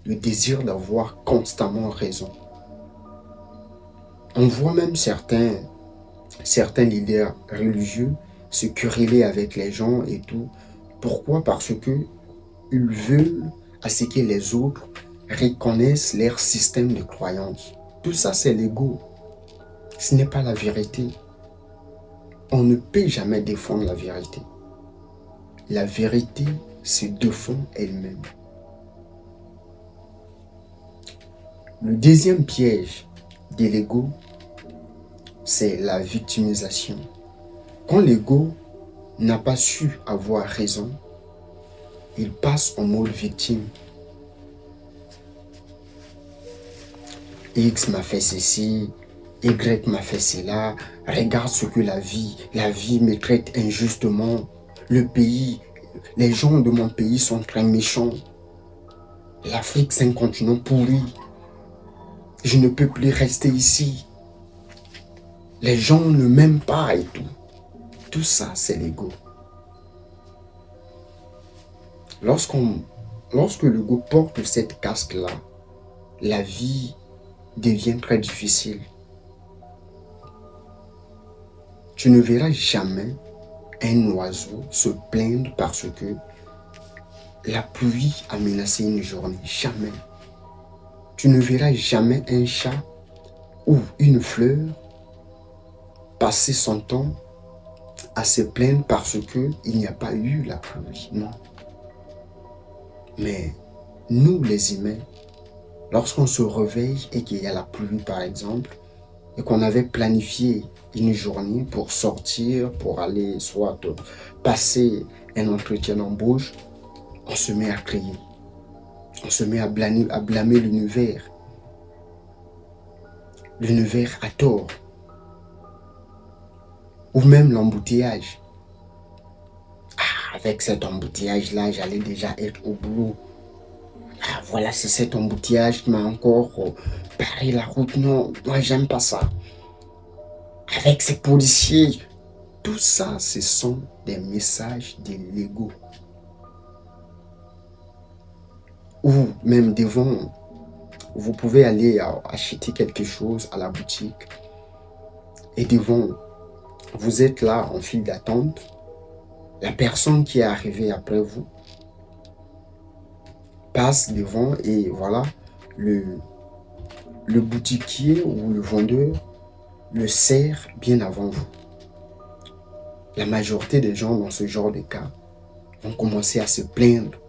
le désir d'avoir constamment raison. On voit même certains leaders religieux se quereller avec les gens et tout. Pourquoi? Parce que ils veulent à ce que les autres reconnaissent leur système de croyance. Tout ça, c'est l'ego. Ce n'est pas la vérité. On ne peut jamais défendre la vérité. La vérité se défend elle-même. Le deuxième piège de l'ego, c'est la victimisation. Quand l'ego n'a pas su avoir raison, il passe en mode victime. X m'a fait ceci, Y m'a fait cela, regarde ce que la vie me traite injustement. Le pays, les gens de mon pays sont très méchants. L'Afrique, c'est un continent pourri. Je ne peux plus rester ici. Les gens ne m'aiment pas et tout. Tout ça, c'est l'ego. Lorsque l'ego porte cette casque-là, la vie devient très difficile. Tu ne verras jamais un oiseau se plaindre parce que la pluie a menacé une journée. Jamais. Tu ne verras jamais un chat ou une fleur passer son temps à se plaindre parce qu'il n'y a pas eu la pluie. Non. Mais nous, les humains, lorsqu'on se réveille et qu'il y a la pluie, par exemple, et qu'on avait planifié une journée pour sortir, pour aller soit passer un entretien d'embauche, on se met à crier. On se met à blâmer l'univers. L'univers a tort. Ou même l'embouteillage. Ah, avec cet embouteillage-là, j'allais déjà être au boulot. Ah, voilà, c'est cet embouteillage qui m'a encore barré la route. Non, moi, j'aime pas ça. Avec ces policiers. Tout ça, ce sont des messages de l'ego. Ou même devant, vous pouvez aller acheter quelque chose à la boutique et devant, vous êtes là en file d'attente. La personne qui est arrivée après vous passe devant et voilà, le boutiquier ou le vendeur le sert bien avant vous. La majorité des gens dans ce genre de cas vont commencer à se plaindre.